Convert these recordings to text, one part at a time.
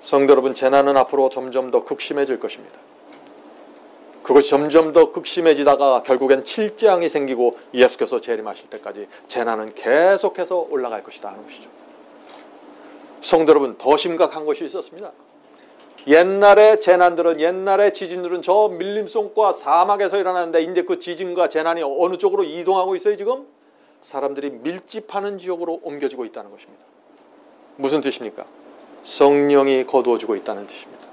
성도 여러분, 재난은 앞으로 점점 더 극심해질 것입니다. 그것이 점점 더 극심해지다가 결국엔 칠재앙이 생기고 예수께서 재림하실 때까지 재난은 계속해서 올라갈 것이다 하는 것이죠. 성도 여러분, 더 심각한 것이 있었습니다. 옛날의 재난들은, 옛날의 지진들은 저 밀림속과 사막에서 일어나는데 이제 그 지진과 재난이 어느 쪽으로 이동하고 있어요? 지금 사람들이 밀집하는 지역으로 옮겨지고 있다는 것입니다. 무슨 뜻입니까? 성령이 거두어지고 있다는 뜻입니다.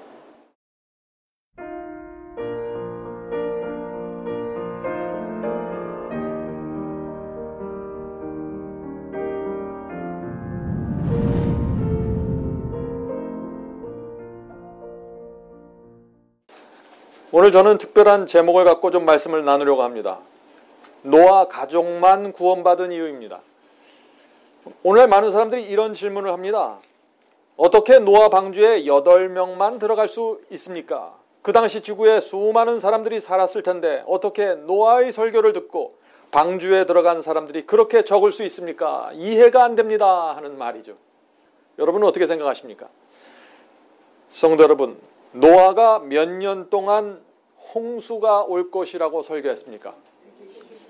오늘 저는 특별한 제목을 갖고 좀 말씀을 나누려고 합니다. 노아 가족만 구원받은 이유입니다. 오늘날 많은 사람들이 이런 질문을 합니다. 어떻게 노아 방주에 8명만 들어갈 수 있습니까? 그 당시 지구에 수많은 사람들이 살았을 텐데 어떻게 노아의 설교를 듣고 방주에 들어간 사람들이 그렇게 적을 수 있습니까? 이해가 안 됩니다 하는 말이죠. 여러분은 어떻게 생각하십니까? 성도 여러분, 노아가 몇 년 동안 홍수가 올 것이라고 설교했습니까?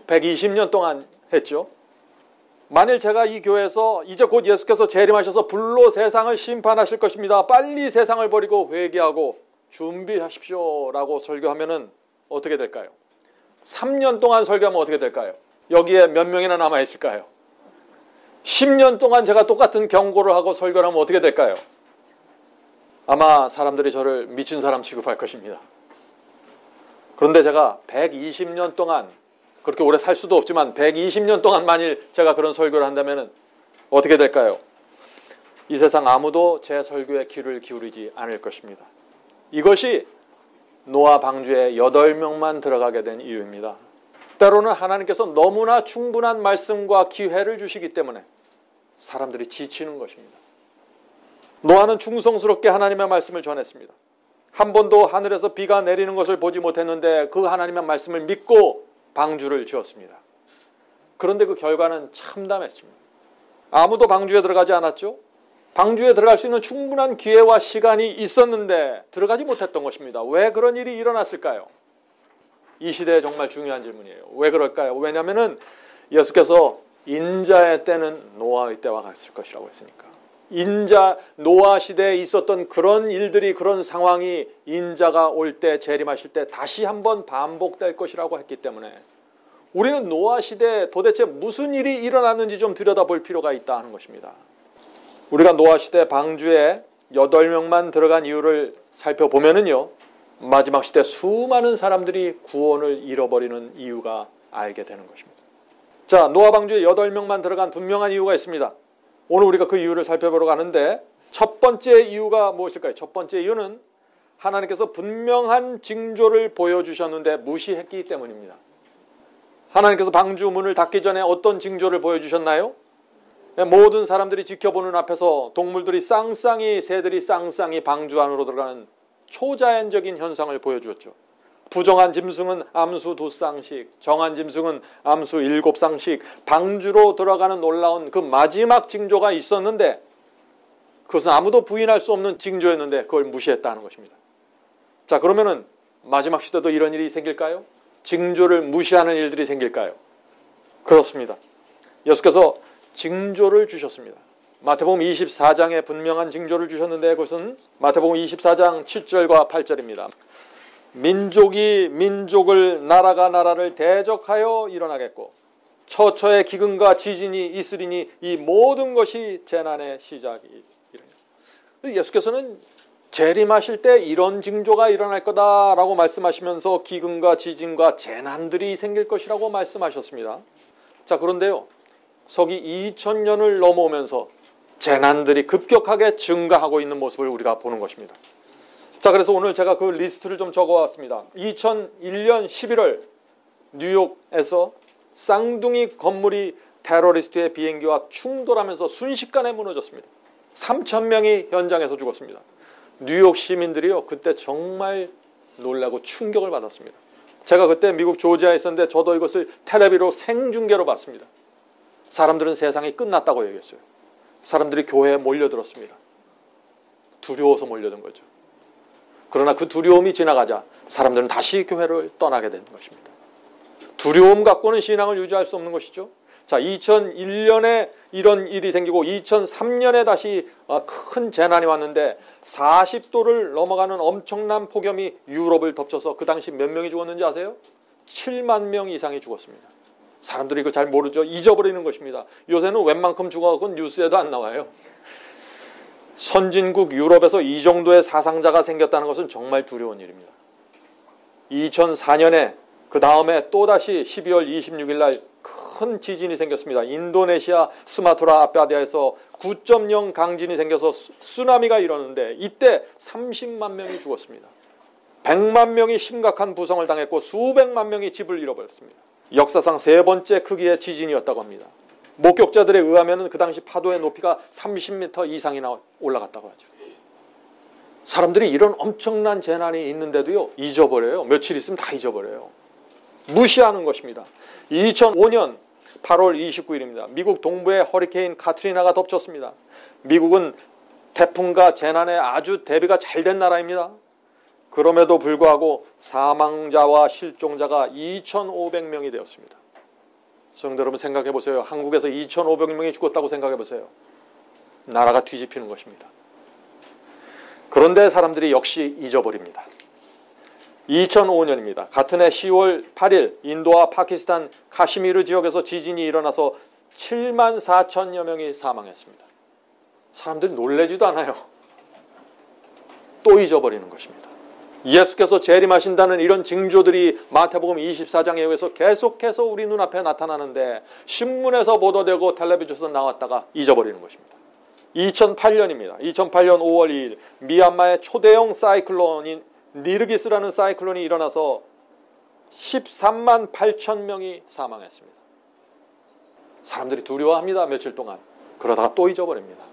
120년 동안 했죠. 만일 제가 이 교회에서 이제 곧 예수께서 재림하셔서 불로 세상을 심판하실 것입니다. 빨리 세상을 버리고 회개하고 준비하십시오 라고 설교하면은 어떻게 될까요? 3년 동안 설교하면 어떻게 될까요? 여기에 몇 명이나 남아있을까요? 10년 동안 제가 똑같은 경고를 하고 설교를 하면 어떻게 될까요? 아마 사람들이 저를 미친 사람 취급할 것입니다. 그런데 제가 120년 동안, 그렇게 오래 살 수도 없지만 120년 동안 만일 제가 그런 설교를 한다면 어떻게 될까요? 이 세상 아무도 제 설교에 귀를 기울이지 않을 것입니다. 이것이 노아 방주에 8명만 들어가게 된 이유입니다. 때로는 하나님께서 너무나 충분한 말씀과 기회를 주시기 때문에 사람들이 지치는 것입니다. 노아는 충성스럽게 하나님의 말씀을 전했습니다. 한 번도 하늘에서 비가 내리는 것을 보지 못했는데 그 하나님의 말씀을 믿고 방주를 지었습니다. 그런데 그 결과는 참담했습니다. 아무도 방주에 들어가지 않았죠. 방주에 들어갈 수 있는 충분한 기회와 시간이 있었는데 들어가지 못했던 것입니다. 왜 그런 일이 일어났을까요? 이 시대에 정말 중요한 질문이에요. 왜 그럴까요? 왜냐하면 예수께서 인자의 때는 노아의 때와 같을 것이라고 했으니까. 노아 시대에 있었던 그런 일들이, 그런 상황이 인자가 올 때, 재림하실 때 다시 한번 반복될 것이라고 했기 때문에 우리는 노아 시대에 도대체 무슨 일이 일어났는지 좀 들여다볼 필요가 있다 하는 것입니다. 우리가 노아 시대 방주에 8명만 들어간 이유를 살펴보면은요, 마지막 시대 수많은 사람들이 구원을 잃어버리는 이유가 알게 되는 것입니다. 자, 노아 방주에 8명만 들어간 분명한 이유가 있습니다. 오늘 우리가 그 이유를 살펴보러 가는데 첫 번째 이유가 무엇일까요? 첫 번째 이유는 하나님께서 분명한 징조를 보여주셨는데 무시했기 때문입니다. 하나님께서 방주 문을 닫기 전에 어떤 징조를 보여주셨나요? 모든 사람들이 지켜보는 앞에서 동물들이 쌍쌍이, 새들이 쌍쌍이 방주 안으로 들어가는 초자연적인 현상을 보여주었죠. 부정한 짐승은 암수 2쌍씩, 정한 짐승은 암수 7쌍씩 방주로 들어가는 놀라운 그 마지막 징조가 있었는데 그것은 아무도 부인할 수 없는 징조였는데 그걸 무시했다는 것입니다. 자, 그러면은 마지막 시대도 이런 일이 생길까요? 징조를 무시하는 일들이 생길까요? 그렇습니다. 예수께서 징조를 주셨습니다. 마태복음 24장에 분명한 징조를 주셨는데 그것은 마태복음 24장 7절과 8절입니다. 민족이 민족을, 나라가 나라를 대적하여 일어나겠고 처처의 기근과 지진이 있으리니 이 모든 것이 재난의 시작이리라. 예수께서는 재림하실 때 이런 징조가 일어날 거다라고 말씀하시면서 기근과 지진과 재난들이 생길 것이라고 말씀하셨습니다. 자, 그런데요, 서기 2000년을 넘어오면서 재난들이 급격하게 증가하고 있는 모습을 우리가 보는 것입니다. 자, 그래서 오늘 제가 그 리스트를 좀 적어왔습니다. 2001년 11월 뉴욕에서 쌍둥이 건물이 테러리스트의 비행기와 충돌하면서 순식간에 무너졌습니다. 3000명이 현장에서 죽었습니다. 뉴욕 시민들이요, 그때 정말 놀라고 충격을 받았습니다. 제가 그때 미국 조지아에 있었는데 저도 이것을 텔레비로 생중계로 봤습니다. 사람들은 세상이 끝났다고 얘기했어요. 사람들이 교회에 몰려들었습니다. 두려워서 몰려든 거죠. 그러나 그 두려움이 지나가자 사람들은 다시 교회를 떠나게 되는 것입니다. 두려움 갖고는 신앙을 유지할 수 없는 것이죠. 자, 2001년에 이런 일이 생기고 2003년에 다시 큰 재난이 왔는데 40도를 넘어가는 엄청난 폭염이 유럽을 덮쳐서 그 당시 몇 명이 죽었는지 아세요? 7만 명 이상이 죽었습니다. 사람들이 이거 잘 모르죠. 잊어버리는 것입니다. 요새는 웬만큼 죽어갖고 뉴스에도 안 나와요. 선진국 유럽에서 이 정도의 사상자가 생겼다는 것은 정말 두려운 일입니다. 2004년에 그 다음에 또다시 12월 26일 날 큰 지진이 생겼습니다. 인도네시아 스마트라 아바디아에서 9.0 강진이 생겨서 쓰나미가 일어났는데 이때 30만 명이 죽었습니다. 100만 명이 심각한 부상을 당했고 수백만 명이 집을 잃어버렸습니다. 역사상 세 번째 크기의 지진이었다고 합니다. 목격자들에 의하면 그 당시 파도의 높이가 30m 이상이나 올라갔다고 하죠. 사람들이 이런 엄청난 재난이 있는데도요, 잊어버려요. 며칠 있으면 다 잊어버려요. 무시하는 것입니다. 2005년 8월 29일입니다. 미국 동부에 허리케인 카트리나가 덮쳤습니다. 미국은 태풍과 재난에 아주 대비가 잘 된 나라입니다. 그럼에도 불구하고 사망자와 실종자가 2,500명이 되었습니다. 성도 여러분 생각해 보세요. 한국에서 2,500명이 죽었다고 생각해 보세요. 나라가 뒤집히는 것입니다. 그런데 사람들이 역시 잊어버립니다. 2005년입니다. 같은 해 10월 8일 인도와 파키스탄 카시미르 지역에서 지진이 일어나서 7만 4천여 명이 사망했습니다. 사람들이 놀라지도 않아요. 또 잊어버리는 것입니다. 예수께서 재림하신다는 이런 징조들이 마태복음 24장에 의해서 계속해서 우리 눈앞에 나타나는데 신문에서 보도되고 텔레비전에서 나왔다가 잊어버리는 것입니다. 2008년입니다. 2008년 5월 2일 미얀마의 초대형 사이클론인 니르기스라는 사이클론이 일어나서 13만 8천 명이 사망했습니다. 사람들이 두려워합니다. 며칠 동안. 그러다가 또 잊어버립니다.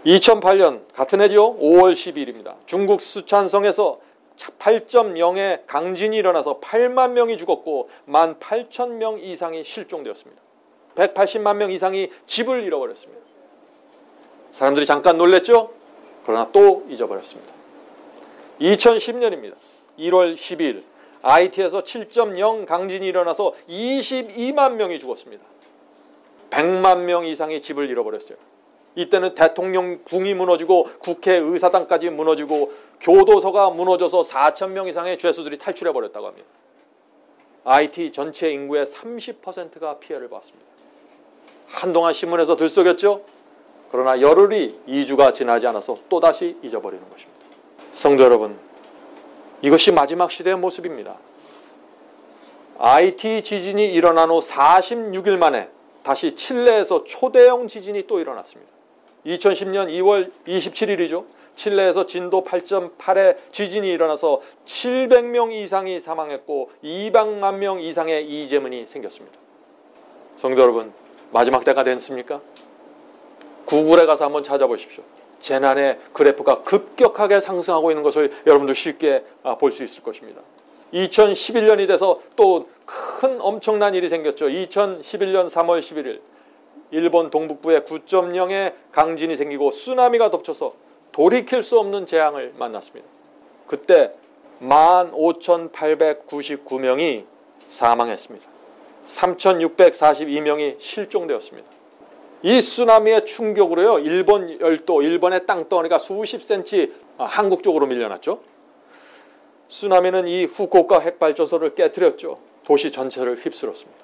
2008년 같은 해죠. 5월 12일입니다. 중국 수촨성에서 8.0의 강진이 일어나서 8만 명이 죽었고 18,000명 이상이 실종되었습니다. 180만 명 이상이 집을 잃어버렸습니다. 사람들이 잠깐 놀랬죠? 그러나 또 잊어버렸습니다. 2010년입니다. 1월 12일 IT에서 7.0 강진이 일어나서 22만 명이 죽었습니다. 100만 명 이상이 집을 잃어버렸어요. 이때는 대통령궁이 무너지고 국회의사당까지 무너지고 교도소가 무너져서 4천 명 이상의 죄수들이 탈출해버렸다고 합니다. IT 전체 인구의 30%가 피해를 봤습니다. 한동안 신문에서 들썩였죠? 그러나 열흘이 2주가 지나지 않아서 또다시 잊어버리는 것입니다. 성도 여러분, 이것이 마지막 시대의 모습입니다. IT 지진이 일어난 후 46일 만에 다시 칠레에서 초대형 지진이 또 일어났습니다. 2010년 2월 27일이죠. 칠레에서 진도 8.8의 지진이 일어나서 700명 이상이 사망했고 200만 명 이상의 이재민이 생겼습니다. 성도 여러분, 마지막 때가 됐습니까? 구글에 가서 한번 찾아보십시오. 재난의 그래프가 급격하게 상승하고 있는 것을 여러분들 쉽게 볼 수 있을 것입니다. 2011년이 돼서 또 큰 엄청난 일이 생겼죠. 2011년 3월 11일 일본 동북부에 9.0의 강진이 생기고 쓰나미가 덮쳐서 돌이킬 수 없는 재앙을 만났습니다. 그때 15,899명이 사망했습니다. 3,642명이 실종되었습니다. 이 쓰나미의 충격으로요, 일본 열도, 일본의 땅덩어리가 수십 센치 한국 쪽으로 밀려났죠. 쓰나미는 이 후쿠오카 핵발전소를 깨뜨렸죠. 도시 전체를 휩쓸었습니다.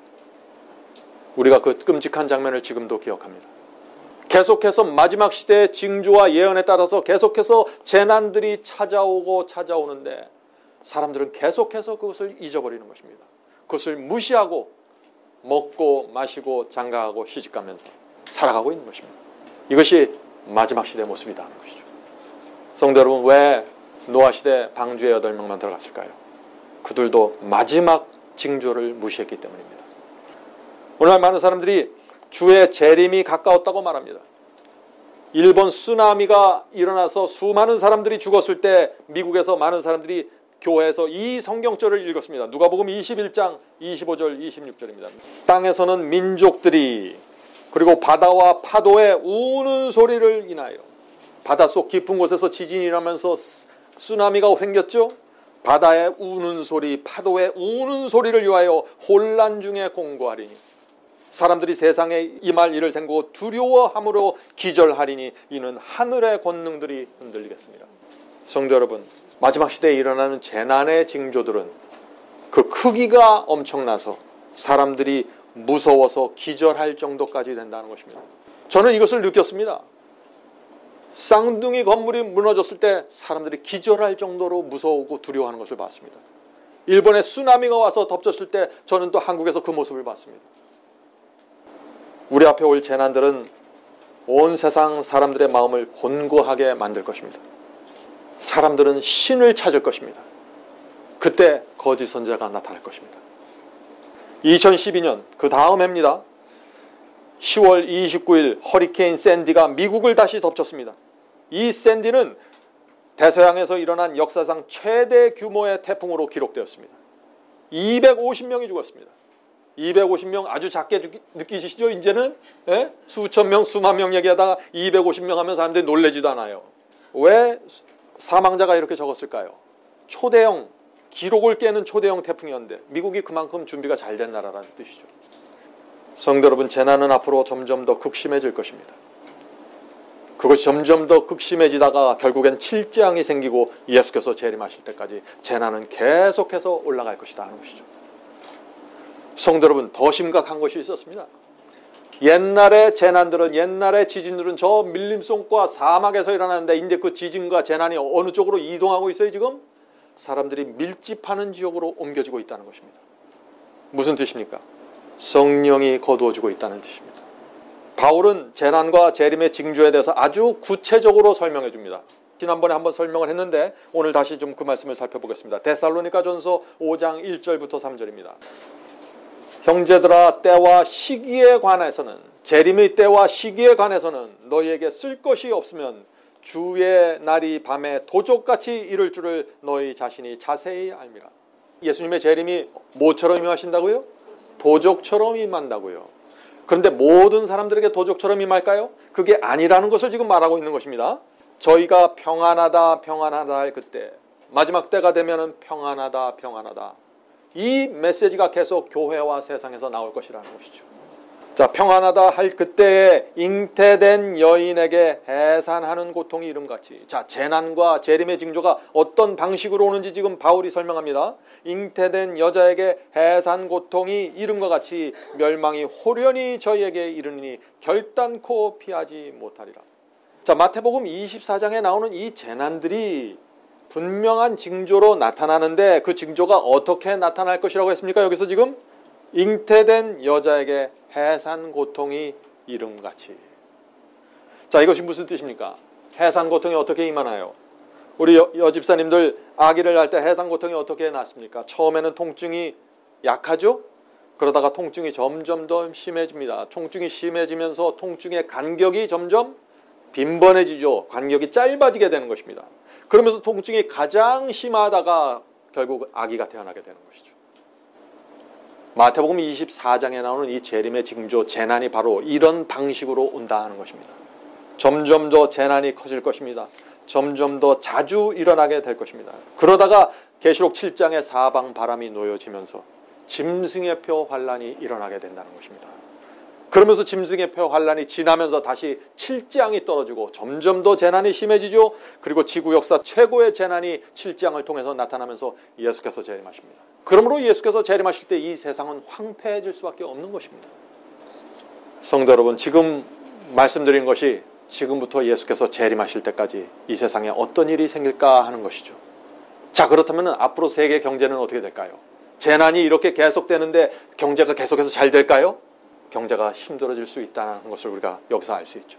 우리가 그 끔찍한 장면을 지금도 기억합니다. 계속해서 마지막 시대의 징조와 예언에 따라서 계속해서 재난들이 찾아오고 찾아오는데 사람들은 계속해서 그것을 잊어버리는 것입니다. 그것을 무시하고 먹고 마시고 장가하고 시집가면서 살아가고 있는 것입니다. 이것이 마지막 시대의 모습이라는 것이죠. 성도 여러분, 왜 노아 시대 방주에 8명만 들어갔을까요? 그들도 마지막 징조를 무시했기 때문입니다. 오늘날 많은 사람들이 주의 재림이 가까웠다고 말합니다. 일본 쓰나미가 일어나서 수많은 사람들이 죽었을 때 미국에서 많은 사람들이 교회에서 이 성경절을 읽었습니다. 누가복음 21장 25절 26절입니다. 땅에서는 민족들이 그리고 바다와 파도의 우는 소리를 인하여 바닷속 깊은 곳에서 지진이 일어나면서 쓰나미가 생겼죠. 바다의 우는 소리, 파도의 우는 소리를 위하여 혼란 중에 공고하리니 사람들이 세상에 임할 일을 생각하고 두려워함으로 기절하리니 이는 하늘의 권능들이 흔들리겠습니다. 성도 여러분, 마지막 시대에 일어나는 재난의 징조들은 그 크기가 엄청나서 사람들이 무서워서 기절할 정도까지 된다는 것입니다. 저는 이것을 느꼈습니다. 쌍둥이 건물이 무너졌을 때 사람들이 기절할 정도로 무서우고 두려워하는 것을 봤습니다. 일본에 쓰나미가 와서 덮쳤을 때 저는 또 한국에서 그 모습을 봤습니다. 우리 앞에 올 재난들은 온 세상 사람들의 마음을 곤고하게 만들 것입니다. 사람들은 신을 찾을 것입니다. 그때 거짓 선지자가 나타날 것입니다. 2012년 그 다음 해입니다. 10월 29일 허리케인 샌디가 미국을 다시 덮쳤습니다. 이 샌디는 대서양에서 일어난 역사상 최대 규모의 태풍으로 기록되었습니다. 250명이 죽었습니다. 250명 아주 작게 느끼시죠? 이제는 수천 명, 수만 명 얘기하다가 250명 하면 사람들이 놀라지도 않아요. 왜 사망자가 이렇게 적었을까요? 초대형, 기록을 깨는 초대형 태풍이었는데 미국이 그만큼 준비가 잘 된 나라라는 뜻이죠. 성도 여러분, 재난은 앞으로 점점 더 극심해질 것입니다. 그것이 점점 더 극심해지다가 결국엔 칠재앙이 생기고 예수께서 재림하실 때까지 재난은 계속해서 올라갈 것이다 하는 것이죠. 성도 여러분, 더 심각한 것이 있었습니다. 옛날의 재난들은, 옛날의 지진들은 저 밀림속과 사막에서 일어나는데 이제 그 지진과 재난이 어느 쪽으로 이동하고 있어요? 지금 사람들이 밀집하는 지역으로 옮겨지고 있다는 것입니다. 무슨 뜻입니까? 성령이 거두어지고 있다는 뜻입니다. 바울은 재난과 재림의 징조에 대해서 아주 구체적으로 설명해 줍니다. 지난번에 한번 설명을 했는데 오늘 다시 좀 그 말씀을 살펴보겠습니다. 데살로니가전서 5장 1절부터 3절입니다. 형제들아, 때와 시기에 관해서는, 재림의 때와 시기에 관해서는 너희에게 쓸 것이 없으면 주의 날이 밤에 도적같이 이를 줄을 너희 자신이 자세히 알미라. 예수님의 재림이 뭐처럼 임하신다고요? 도적처럼 임한다고요. 그런데 모든 사람들에게 도적처럼 임할까요? 그게 아니라는 것을 지금 말하고 있는 것입니다. 저희가 평안하다 평안하다 할 그때, 마지막 때가 되면은 평안하다 평안하다, 이 메시지가 계속 교회와 세상에서 나올 것이라는 것이죠. 자, 평안하다 할 그때에 잉태된 여인에게 해산하는 고통이 이름같이, 자, 재난과 재림의 징조가 어떤 방식으로 오는지 지금 바울이 설명합니다. 잉태된 여자에게 해산 고통이 이름과 같이 멸망이 호련히 저희에게 이르니 결단코 피하지 못하리라. 자, 마태복음 24장에 나오는 이 재난들이 분명한 징조로 나타나는데 그 징조가 어떻게 나타날 것이라고 했습니까? 여기서 지금 잉태된 여자에게 해산 고통이 이름같이. 자, 이것이 무슨 뜻입니까? 해산 고통이 어떻게 임하나요? 우리 여집사님들 아기를 낳을 때 해산 고통이 어떻게 났습니까? 처음에는 통증이 약하죠? 그러다가 통증이 점점 더 심해집니다. 통증이 심해지면서 통증의 간격이 점점 빈번해지죠. 간격이 짧아지게 되는 것입니다. 그러면서 통증이 가장 심하다가 결국 아기가 태어나게 되는 것이죠. 마태복음 24장에 나오는 이 재림의 징조, 재난이 바로 이런 방식으로 온다 하는 것입니다. 점점 더 재난이 커질 것입니다. 점점 더 자주 일어나게 될 것입니다. 그러다가 계시록 7장의 사방 바람이 놓여지면서 짐승의 표 환란이 일어나게 된다는 것입니다. 그러면서 짐승의 표 환란이 지나면서 다시 칠재앙이 떨어지고 점점 더 재난이 심해지죠. 그리고 지구 역사 최고의 재난이 칠재앙을 통해서 나타나면서 예수께서 재림하십니다. 그러므로 예수께서 재림하실 때 이 세상은 황폐해질 수밖에 없는 것입니다. 성도 여러분, 지금 말씀드린 것이 지금부터 예수께서 재림하실 때까지 이 세상에 어떤 일이 생길까 하는 것이죠. 자, 그렇다면 앞으로 세계 경제는 어떻게 될까요? 재난이 이렇게 계속되는데 경제가 계속해서 잘 될까요? 경제가 힘들어질 수 있다는 것을 우리가 여기서 알 수 있죠.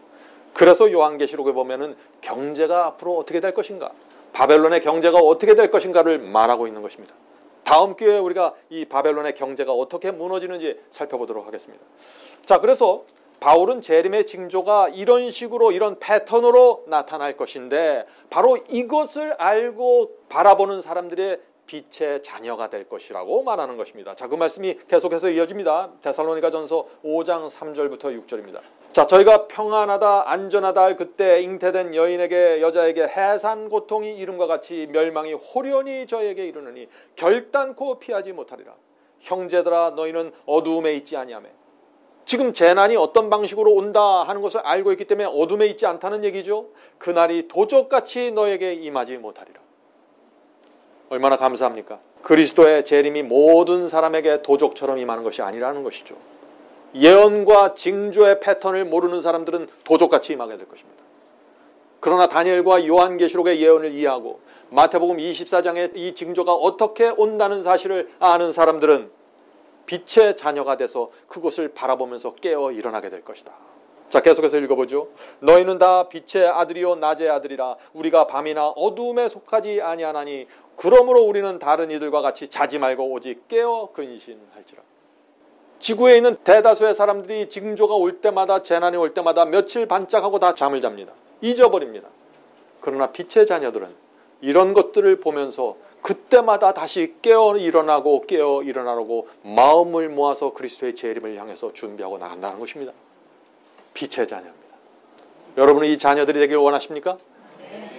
그래서 요한계시록에 보면은 경제가 앞으로 어떻게 될 것인가, 바벨론의 경제가 어떻게 될 것인가를 말하고 있는 것입니다. 다음 기회에 우리가 이 바벨론의 경제가 어떻게 무너지는지 살펴보도록 하겠습니다. 자, 그래서 바울은 재림의 징조가 이런 식으로, 이런 패턴으로 나타날 것인데 바로 이것을 알고 바라보는 사람들의 빛의 자녀가 될 것이라고 말하는 것입니다. 자, 그 말씀이 계속해서 이어집니다. 데살로니가전서 5장 3절부터 6절입니다. 자, 저희가 평안하다 안전하다 할 그때 잉태된 여자에게 해산 고통이 이름과 같이 멸망이 호련히 저에게 이르느니 결단코 피하지 못하리라. 형제들아, 너희는 어두움에 있지 아니하며. 지금 재난이 어떤 방식으로 온다 하는 것을 알고 있기 때문에 어둠에 있지 않다는 얘기죠. 그날이 도적같이 너에게 임하지 못하리라. 얼마나 감사합니까? 그리스도의 재림이 모든 사람에게 도적처럼 임하는 것이 아니라는 것이죠. 예언과 징조의 패턴을 모르는 사람들은 도적같이 임하게 될 것입니다. 그러나 다니엘과 요한계시록의 예언을 이해하고 마태복음 24장의 이 징조가 어떻게 온다는 사실을 아는 사람들은 빛의 자녀가 돼서 그것을 바라보면서 깨어 일어나게 될 것이다. 자, 계속해서 읽어보죠. 너희는 다 빛의 아들이요 낮의 아들이라. 우리가 밤이나 어두움에 속하지 아니하나니 그러므로 우리는 다른 이들과 같이 자지 말고 오직 깨어 근신할지라. 지구에 있는 대다수의 사람들이 징조가 올 때마다, 재난이 올 때마다 며칠 반짝하고 다 잠을 잡니다. 잊어버립니다. 그러나 빛의 자녀들은 이런 것들을 보면서 그때마다 다시 깨어 일어나고 마음을 모아서 그리스도의 재림을 향해서 준비하고 나간다는 것입니다. 빛의 자녀입니다. 여러분은 이 자녀들이 되길 원하십니까? 네.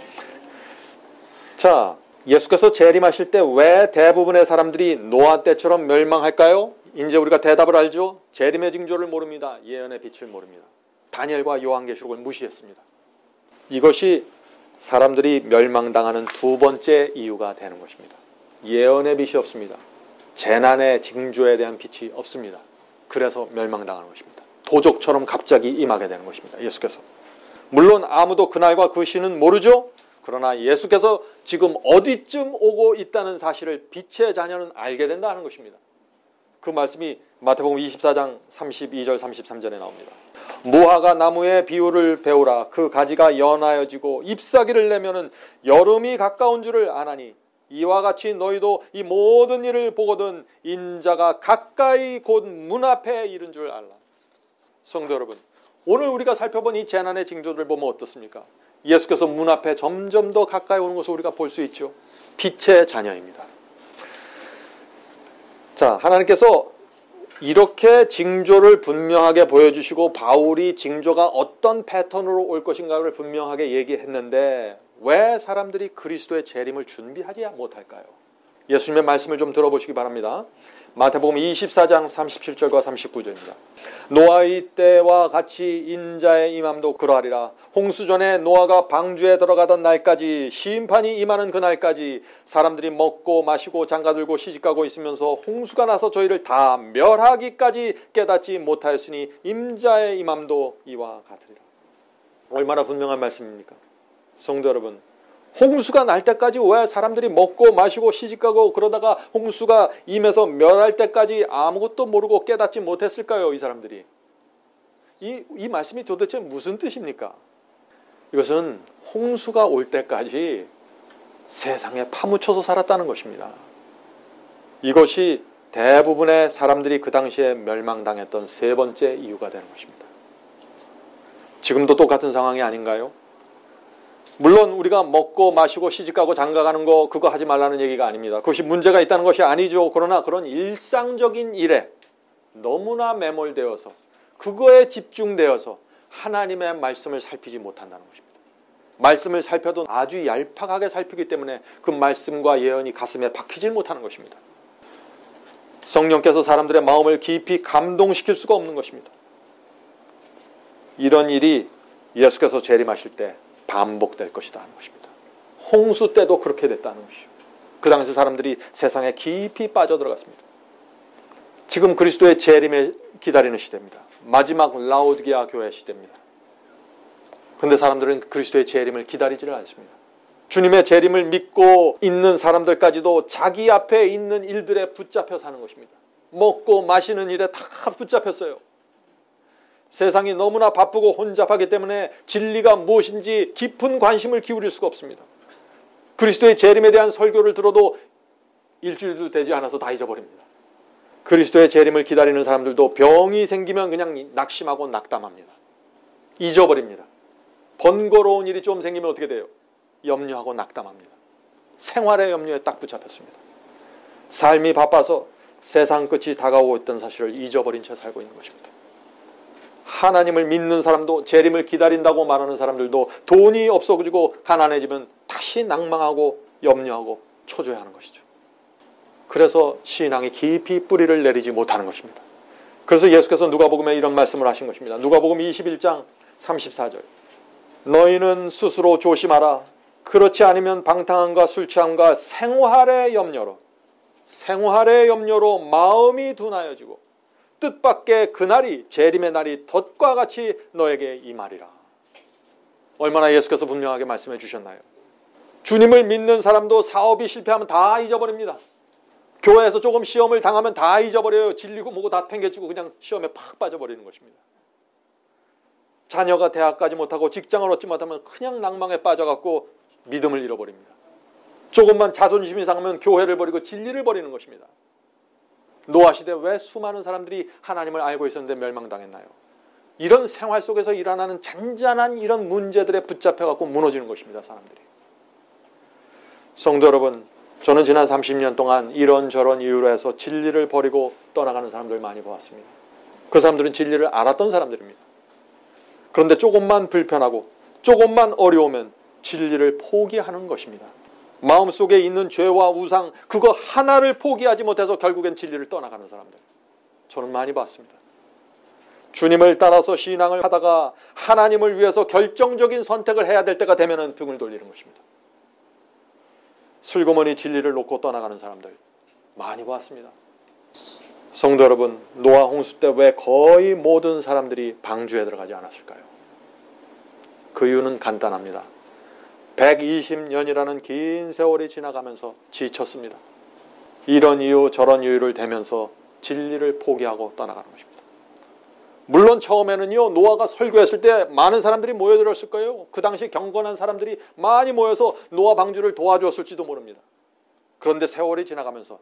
자, 예수께서 재림하실 때 왜 대부분의 사람들이 노아 때처럼 멸망할까요? 이제 우리가 대답을 알죠. 재림의 징조를 모릅니다. 예언의 빛을 모릅니다. 다니엘과 요한계시록을 무시했습니다. 이것이 사람들이 멸망당하는 두 번째 이유가 되는 것입니다. 예언의 빛이 없습니다. 재난의 징조에 대한 빛이 없습니다. 그래서 멸망당하는 것입니다. 도적처럼 갑자기 임하게 되는 것입니다. 예수께서. 물론 아무도 그날과 그 시는 모르죠. 그러나 예수께서 지금 어디쯤 오고 있다는 사실을 빛의 자녀는 알게 된다는 것입니다. 그 말씀이 마태복음 24장 32절 33절에 나옵니다. 무화과 나무의 비유를 배우라. 그 가지가 연하여지고 잎사귀를 내면은 여름이 가까운 줄을 아나니 이와 같이 너희도 이 모든 일을 보거든 인자가 가까이 곧 문 앞에 이른 줄 알라. 성도 여러분, 오늘 우리가 살펴본 이 재난의 징조들을 보면 어떻습니까? 예수께서 문 앞에 점점 더 가까이 오는 것을 우리가 볼 수 있죠. 빛의 자녀입니다. 자, 하나님께서 이렇게 징조를 분명하게 보여주시고 바울이 징조가 어떤 패턴으로 올 것인가를 분명하게 얘기했는데 왜 사람들이 그리스도의 재림을 준비하지 못할까요? 예수님의 말씀을 좀 들어보시기 바랍니다. 마태복음 24장 37절과 39절입니다. 노아의 때와 같이 인자의 임함도 그러하리라. 홍수 전에 노아가 방주에 들어가던 날까지 심판이 임하는 그날까지 사람들이 먹고 마시고 장가들고 시집가고 있으면서 홍수가 나서 저희를 다 멸하기까지 깨닫지 못하였으니 인자의 임함도 이와 같으리라. 얼마나 분명한 말씀입니까? 성도 여러분, 홍수가 날 때까지 왜 사람들이 먹고 마시고 시집가고 그러다가 홍수가 임해서 멸할 때까지 아무것도 모르고 깨닫지 못했을까요? 이 사람들이. 이 말씀이 도대체 무슨 뜻입니까? 이것은 홍수가 올 때까지 세상에 파묻혀서 살았다는 것입니다. 이것이 대부분의 사람들이 그 당시에 멸망당했던 세 번째 이유가 되는 것입니다. 지금도 똑같은 상황이 아닌가요? 물론 우리가 먹고 마시고 시집가고 장가가는 거 그거 하지 말라는 얘기가 아닙니다. 그것이 문제가 있다는 것이 아니죠. 그러나 그런 일상적인 일에 너무나 매몰되어서 그거에 집중되어서 하나님의 말씀을 살피지 못한다는 것입니다. 말씀을 살펴도 아주 얄팍하게 살피기 때문에 그 말씀과 예언이 가슴에 박히질 못하는 것입니다. 성령께서 사람들의 마음을 깊이 감동시킬 수가 없는 것입니다. 이런 일이 예수께서 재림하실 때 반복될 것이다 하는 것입니다. 홍수 때도 그렇게 됐다는 것이죠. 그 당시 사람들이 세상에 깊이 빠져들어갔습니다. 지금 그리스도의 재림을 기다리는 시대입니다. 마지막 라오디게아 교회 시대입니다. 그런데 사람들은 그리스도의 재림을 기다리지를 않습니다. 주님의 재림을 믿고 있는 사람들까지도 자기 앞에 있는 일들에 붙잡혀 사는 것입니다. 먹고 마시는 일에 다 붙잡혔어요. 세상이 너무나 바쁘고 혼잡하기 때문에 진리가 무엇인지 깊은 관심을 기울일 수가 없습니다. 그리스도의 재림에 대한 설교를 들어도 일주일도 되지 않아서 다 잊어버립니다. 그리스도의 재림을 기다리는 사람들도 병이 생기면 그냥 낙심하고 낙담합니다. 잊어버립니다. 번거로운 일이 좀 생기면 어떻게 돼요? 염려하고 낙담합니다. 생활의 염려에 딱 붙잡혔습니다. 삶이 바빠서 세상 끝이 다가오고 있던 사실을 잊어버린 채 살고 있는 것입니다. 하나님을 믿는 사람도, 재림을 기다린다고 말하는 사람들도 돈이 없어지고 가난해지면 다시 낭망하고 염려하고 초조해하는 것이죠. 그래서 신앙이 깊이 뿌리를 내리지 못하는 것입니다. 그래서 예수께서 누가복음에 이런 말씀을 하신 것입니다. 누가복음 21장 34절. 너희는 스스로 조심하라. 그렇지 않으면 방탕함과 술 취함과 생활의 염려로 마음이 둔하여지고 뜻밖의 그날이, 재림의 날이 덫과 같이 너에게 임하리라. 얼마나 예수께서 분명하게 말씀해 주셨나요? 주님을 믿는 사람도 사업이 실패하면 다 잊어버립니다. 교회에서 조금 시험을 당하면 다 잊어버려요. 질리고 뭐고 다 팽개치고 그냥 시험에 팍 빠져버리는 것입니다. 자녀가 대학 가지 못하고 직장을 얻지 못하면 그냥 낭망에 빠져갖고 믿음을 잃어버립니다. 조금만 자존심이 상하면 교회를 버리고 진리를 버리는 것입니다. 노아 시대 왜 수많은 사람들이 하나님을 알고 있었는데 멸망당했나요? 이런 생활 속에서 일어나는 잔잔한 이런 문제들에 붙잡혀갖고 무너지는 것입니다. 사람들이. 성도 여러분, 저는 지난 30년 동안 이런저런 이유로 해서 진리를 버리고 떠나가는 사람들 많이 보았습니다. 그 사람들은 진리를 알았던 사람들입니다. 그런데 조금만 불편하고 조금만 어려우면 진리를 포기하는 것입니다. 마음속에 있는 죄와 우상, 그거 하나를 포기하지 못해서 결국엔 진리를 떠나가는 사람들, 저는 많이 봤습니다. 주님을 따라서 신앙을 하다가 하나님을 위해서 결정적인 선택을 해야 될 때가 되면 등을 돌리는 것입니다. 슬그머니 진리를 놓고 떠나가는 사람들 많이 봤습니다. 성도 여러분, 노아 홍수 때 왜 거의 모든 사람들이 방주에 들어가지 않았을까요? 그 이유는 간단합니다. 120년이라는 긴 세월이 지나가면서 지쳤습니다. 이런 이유 저런 이유를 대면서 진리를 포기하고 떠나가는 것입니다. 물론 처음에는요, 노아가 설교했을 때 많은 사람들이 모여들었을 거예요. 그 당시 경건한 사람들이 많이 모여서 노아 방주를 도와주었을지도 모릅니다. 그런데 세월이 지나가면서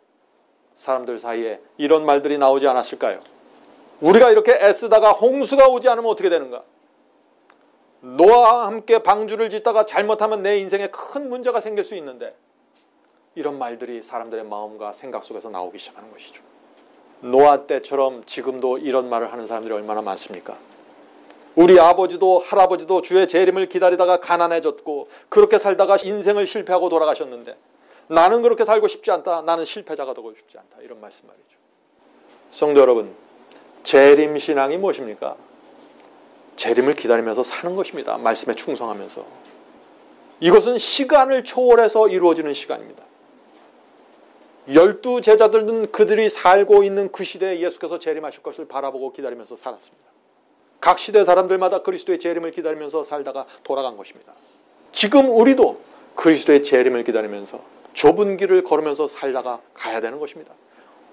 사람들 사이에 이런 말들이 나오지 않았을까요? 우리가 이렇게 애쓰다가 홍수가 오지 않으면 어떻게 되는가? 노아와 함께 방주를 짓다가 잘못하면 내 인생에 큰 문제가 생길 수 있는데, 이런 말들이 사람들의 마음과 생각 속에서 나오기 시작하는 것이죠. 노아 때처럼 지금도 이런 말을 하는 사람들이 얼마나 많습니까? 우리 아버지도 할아버지도 주의 재림을 기다리다가 가난해졌고 그렇게 살다가 인생을 실패하고 돌아가셨는데 나는 그렇게 살고 싶지 않다. 나는 실패자가 되고 싶지 않다. 이런 말씀 말이죠. 성도 여러분, 재림신앙이 무엇입니까? 재림을 기다리면서 사는 것입니다. 말씀에 충성하면서. 이것은 시간을 초월해서 이루어지는 시간입니다. 12 제자들은 그들이 살고 있는 그 시대에 예수께서 재림하실 것을 바라보고 기다리면서 살았습니다. 각 시대 사람들마다 그리스도의 재림을 기다리면서 살다가 돌아간 것입니다. 지금 우리도 그리스도의 재림을 기다리면서 좁은 길을 걸으면서 살다가 가야 되는 것입니다.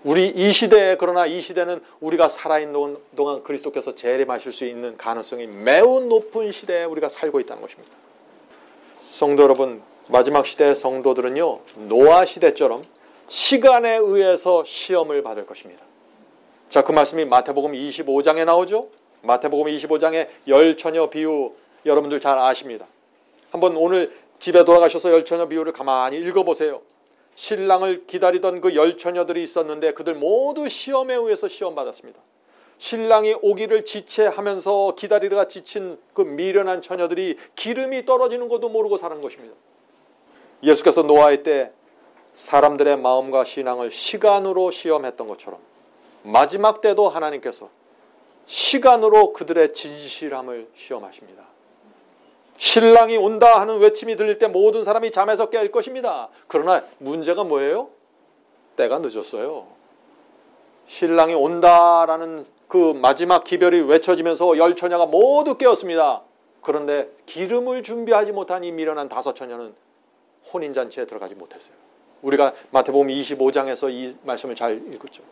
우리 이 시대에, 그러나 이 시대는 우리가 살아있는 동안 그리스도께서 재림하실 수 있는 가능성이 매우 높은 시대에 우리가 살고 있다는 것입니다. 성도 여러분, 마지막 시대의 성도들은요, 노아 시대처럼 시간에 의해서 시험을 받을 것입니다. 자, 그 말씀이 마태복음 25장에 나오죠. 마태복음 25장의 열처녀 비유 여러분들 잘 아십니다. 한번 오늘 집에 돌아가셔서 열처녀 비유를 가만히 읽어보세요. 신랑을 기다리던 그 열처녀들이 있었는데 그들 모두 시험에 의해서 시험받았습니다. 신랑이 오기를 지체하면서 기다리다가 지친 그 미련한 처녀들이 기름이 떨어지는 것도 모르고 사는 것입니다. 예수께서 노아의 때 사람들의 마음과 신앙을 시간으로 시험했던 것처럼 마지막 때도 하나님께서 시간으로 그들의 진실함을 시험하십니다. 신랑이 온다 하는 외침이 들릴 때 모든 사람이 잠에서 깰 것입니다. 그러나 문제가 뭐예요? 때가 늦었어요. 신랑이 온다라는 그 마지막 기별이 외쳐지면서 열처녀가 모두 깨었습니다. 그런데 기름을 준비하지 못한 이 미련한 5처녀는 혼인잔치에 들어가지 못했어요. 우리가 마태복음 25장에서 이 말씀을 잘 읽었죠.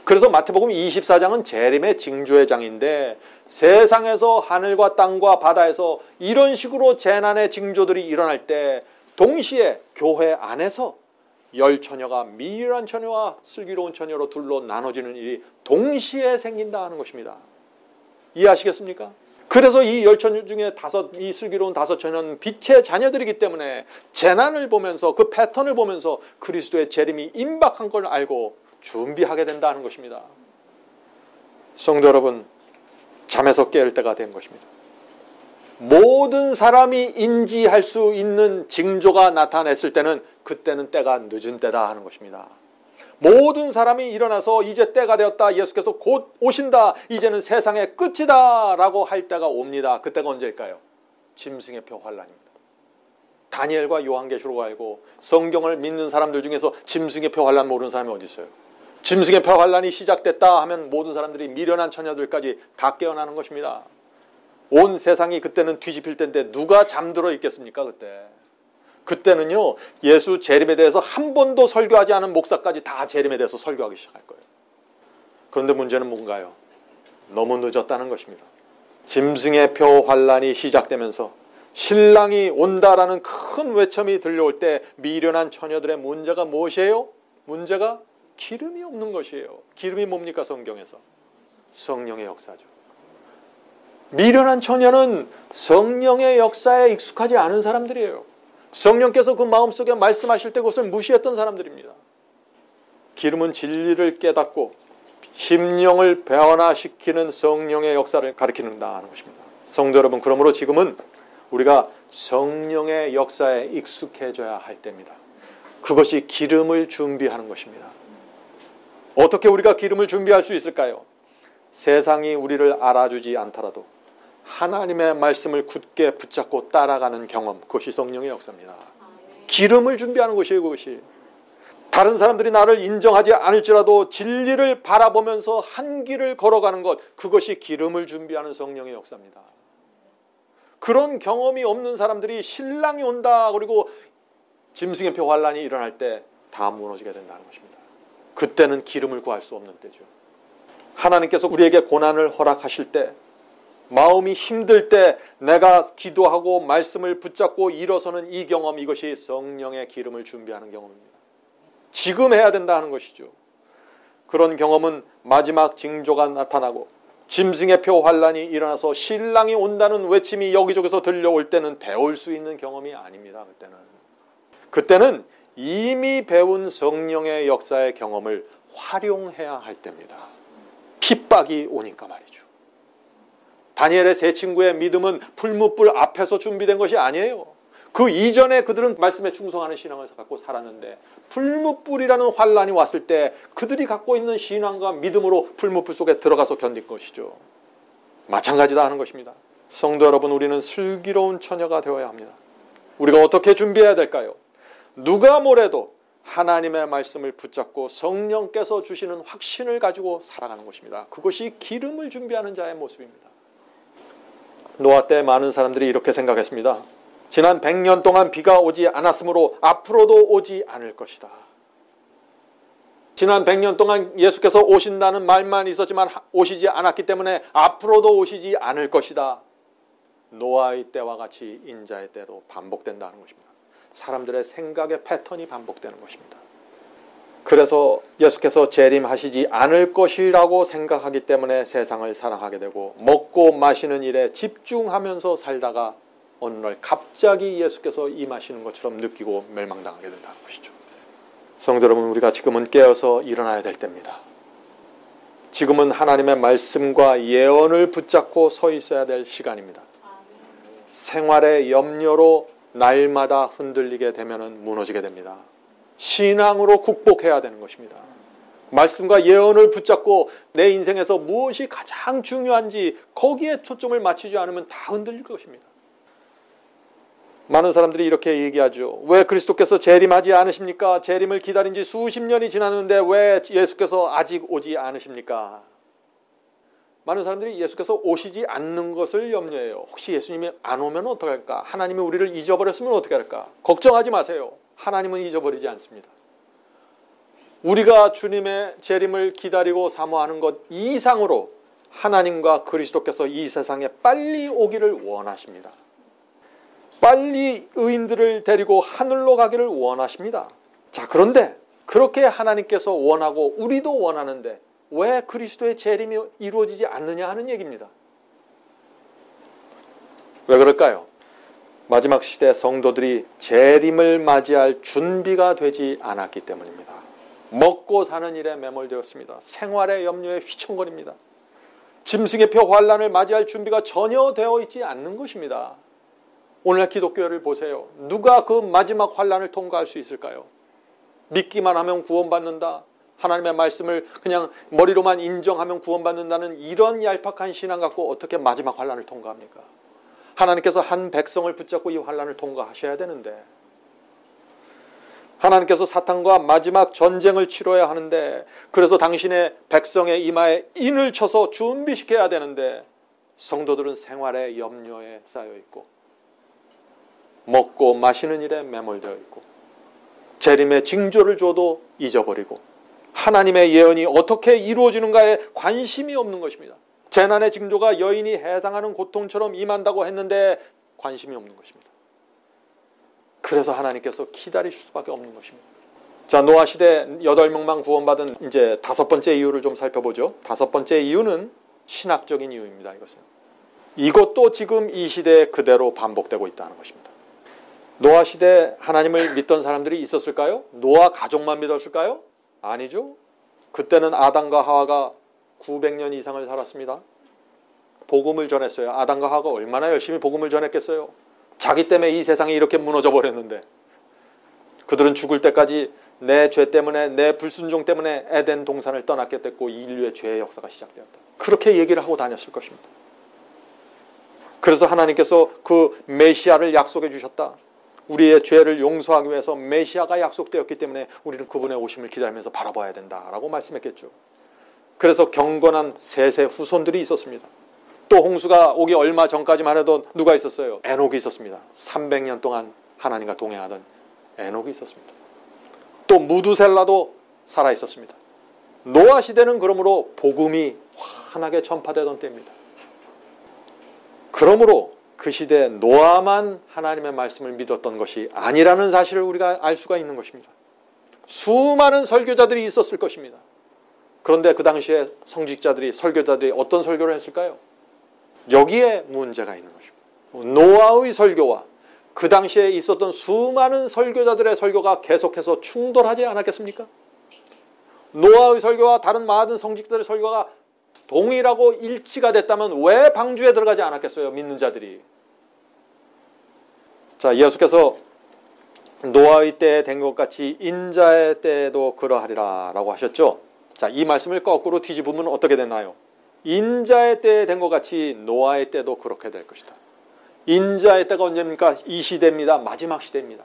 그래서 마태복음 24장은 재림의 징조의 장인데, 세상에서 하늘과 땅과 바다에서 이런 식으로 재난의 징조들이 일어날 때 동시에 교회 안에서 열처녀가 미련한 처녀와 슬기로운 처녀로 둘로 나눠지는 일이 동시에 생긴다 하는 것입니다. 이해하시겠습니까? 그래서 이 열처녀 중에 이 슬기로운 5처녀는 빛의 자녀들이기 때문에 재난을 보면서 그 패턴을 보면서 그리스도의 재림이 임박한 걸 알고 준비하게 된다는 것입니다. 성도 여러분, 잠에서 깨을 때가 된 것입니다. 모든 사람이 인지할 수 있는 징조가 나타냈을 때는 그때는 때가 늦은 때다 하는 것입니다. 모든 사람이 일어나서 이제 때가 되었다, 예수께서 곧 오신다, 이제는 세상의 끝이다 라고 할 때가 옵니다. 그때가 언제일까요? 짐승의 표 환란입니다. 다니엘과 요한계시록 알고 성경을 믿는 사람들 중에서 짐승의 표 환란 모르는 사람이 어디 있어요? 짐승의 표 환란이 시작됐다 하면 모든 사람들이 미련한 처녀들까지 다 깨어나는 것입니다. 온 세상이 그때는 뒤집힐 때인데 누가 잠들어 있겠습니까? 그때는요, 예수 재림에 대해서 한 번도 설교하지 않은 목사까지 다 재림에 대해서 설교하기 시작할 거예요. 그런데 문제는 뭔가요? 너무 늦었다는 것입니다. 짐승의 표 환란이 시작되면서 신랑이 온다라는 큰 외침이 들려올 때 미련한 처녀들의 문제가 무엇이에요? 문제가 기름이 없는 것이에요. 기름이 뭡니까? 성경에서 성령의 역사죠. 미련한 처녀는 성령의 역사에 익숙하지 않은 사람들이에요. 성령께서 그 마음속에 말씀하실 때 그것을 무시했던 사람들입니다. 기름은 진리를 깨닫고 심령을 변화시키는 성령의 역사를 가리킨다는 것입니다. 성도 여러분, 그러므로 지금은 우리가 성령의 역사에 익숙해져야 할 때입니다. 그것이 기름을 준비하는 것입니다. 어떻게 우리가 기름을 준비할 수 있을까요? 세상이 우리를 알아주지 않더라도 하나님의 말씀을 굳게 붙잡고 따라가는 경험, 그것이 성령의 역사입니다. 기름을 준비하는 것이에요. 그것이 다른 사람들이 나를 인정하지 않을지라도 진리를 바라보면서 한 길을 걸어가는 것, 그것이 기름을 준비하는 성령의 역사입니다. 그런 경험이 없는 사람들이 신랑이 온다 그리고 짐승의 표 환란이 일어날 때 다 무너지게 된다는 것입니다. 그때는 기름을 구할 수 없는 때죠. 하나님께서 우리에게 고난을 허락하실 때, 마음이 힘들 때 내가 기도하고 말씀을 붙잡고 일어서는 이 경험, 이것이 성령의 기름을 준비하는 경험입니다. 지금 해야 된다는 것이죠. 그런 경험은 마지막 징조가 나타나고 짐승의 표 환란이 일어나서 신랑이 온다는 외침이 여기저기서 들려올 때는 배울 수 있는 경험이 아닙니다. 그때는 이미 배운 성령의 역사의 경험을 활용해야 할 때입니다. 핍박이 오니까 말이죠. 다니엘의 세 친구의 믿음은 풀무불 앞에서 준비된 것이 아니에요. 그 이전에 그들은 말씀에 충성하는 신앙을 갖고 살았는데 풀무불이라는 환란이 왔을 때 그들이 갖고 있는 신앙과 믿음으로 풀무불 속에 들어가서 견딘 것이죠. 마찬가지다 하는 것입니다. 성도 여러분, 우리는 슬기로운 처녀가 되어야 합니다. 우리가 어떻게 준비해야 될까요? 누가 뭐래도 하나님의 말씀을 붙잡고 성령께서 주시는 확신을 가지고 살아가는 것입니다. 그것이 기름을 준비하는 자의 모습입니다. 노아 때 많은 사람들이 이렇게 생각했습니다. 지난 100년 동안 비가 오지 않았으므로 앞으로도 오지 않을 것이다. 지난 100년 동안 예수께서 오신다는 말만 있었지만 오시지 않았기 때문에 앞으로도 오시지 않을 것이다. 노아의 때와 같이 인자의 때로 반복된다는 것입니다. 사람들의 생각의 패턴이 반복되는 것입니다. 그래서 예수께서 재림하시지 않을 것이라고 생각하기 때문에 세상을 사랑하게 되고 먹고 마시는 일에 집중하면서 살다가 어느 날 갑자기 예수께서 임하시는 것처럼 느끼고 멸망당하게 된다는 것이죠. 성도 여러분, 우리가 지금은 깨어서 일어나야 될 때입니다. 지금은 하나님의 말씀과 예언을 붙잡고 서 있어야 될 시간입니다. 생활의 염려로 날마다 흔들리게 되면 무너지게 됩니다. 신앙으로 극복해야 되는 것입니다. 말씀과 예언을 붙잡고 내 인생에서 무엇이 가장 중요한지 거기에 초점을 맞추지 않으면 다 흔들릴 것입니다. 많은 사람들이 이렇게 얘기하죠. 왜 그리스도께서 재림하지 않으십니까? 재림을 기다린 지 수십 년이 지났는데 왜 예수께서 아직 오지 않으십니까? 많은 사람들이 예수께서 오시지 않는 것을 염려해요. 혹시 예수님이 안 오면 어떡할까? 하나님이 우리를 잊어버렸으면 어떻게 할까? 걱정하지 마세요. 하나님은 잊어버리지 않습니다. 우리가 주님의 재림을 기다리고 사모하는 것 이상으로 하나님과 그리스도께서 이 세상에 빨리 오기를 원하십니다. 빨리 의인들을 데리고 하늘로 가기를 원하십니다. 자, 그런데 그렇게 하나님께서 원하고 우리도 원하는데 왜 그리스도의 재림이 이루어지지 않느냐 하는 얘기입니다. 왜 그럴까요? 마지막 시대 성도들이 재림을 맞이할 준비가 되지 않았기 때문입니다. 먹고 사는 일에 매몰되었습니다. 생활의 염려에 휘청거립니다. 짐승의 표 환란을 맞이할 준비가 전혀 되어 있지 않는 것입니다. 오늘날 기독교를 보세요. 누가 그 마지막 환란을 통과할 수 있을까요? 믿기만 하면 구원받는다. 하나님의 말씀을 그냥 머리로만 인정하면 구원받는다는 이런 얄팍한 신앙 갖고 어떻게 마지막 환란을 통과합니까? 하나님께서 한 백성을 붙잡고 이 환란을 통과하셔야 되는데, 하나님께서 사탄과 마지막 전쟁을 치러야 하는데, 그래서 당신의 백성의 이마에 인을 쳐서 준비시켜야 되는데, 성도들은 생활의 염려에 쌓여 있고 먹고 마시는 일에 매몰되어 있고 재림의 징조를 줘도 잊어버리고 하나님의 예언이 어떻게 이루어지는가에 관심이 없는 것입니다. 재난의 징조가 여인이 해상하는 고통처럼 임한다고 했는데 관심이 없는 것입니다. 그래서 하나님께서 기다리실 수밖에 없는 것입니다. 자, 노아 시대 8명만 구원받은 이제 5번째 이유를 좀 살펴보죠. 5번째 이유는 신학적인 이유입니다. 이것도 지금 이 시대에 그대로 반복되고 있다는 것입니다. 노아 시대 하나님을 믿던 사람들이 있었을까요? 노아 가족만 믿었을까요? 아니죠. 그때는 아담과 하와가 900년 이상을 살았습니다. 복음을 전했어요. 아담과 하와가 얼마나 열심히 복음을 전했겠어요. 자기 때문에 이 세상이 이렇게 무너져 버렸는데 그들은 죽을 때까지 내 죄 때문에, 내 불순종 때문에 에덴 동산을 떠났게 됐고 인류의 죄의 역사가 시작되었다. 그렇게 얘기를 하고 다녔을 것입니다. 그래서 하나님께서 그 메시아를 약속해 주셨다. 우리의 죄를 용서하기 위해서 메시아가 약속되었기 때문에 우리는 그분의 오심을 기다리면서 바라봐야 된다라고 말씀했겠죠. 그래서 경건한 셋의 후손들이 있었습니다. 또 홍수가 오기 얼마 전까지만 해도 누가 있었어요? 에녹이 있었습니다. 300년 동안 하나님과 동행하던 에녹이 있었습니다. 또 무두셀라도 살아 있었습니다. 노아 시대는 그러므로 복음이 환하게 전파되던 때입니다. 그러므로 그 시대에 노아만 하나님의 말씀을 믿었던 것이 아니라는 사실을 우리가 알 수가 있는 것입니다. 수많은 설교자들이 있었을 것입니다. 그런데 그 당시에 성직자들이, 설교자들이 어떤 설교를 했을까요? 여기에 문제가 있는 것입니다. 노아의 설교와 그 당시에 있었던 수많은 설교자들의 설교가 계속해서 충돌하지 않았겠습니까? 노아의 설교와 다른 많은 성직자들의 설교가 동일하고 일치가 됐다면 왜 방주에 들어가지 않았겠어요? 믿는 자들이. 자, 예수께서 노아의 때에 된 것 같이 인자의 때에도 그러하리라 라고 하셨죠. 자, 이 말씀을 거꾸로 뒤집으면 어떻게 되나요? 인자의 때에 된 것 같이 노아의 때도 그렇게 될 것이다. 인자의 때가 언제입니까? 이 시대입니다. 마지막 시대입니다.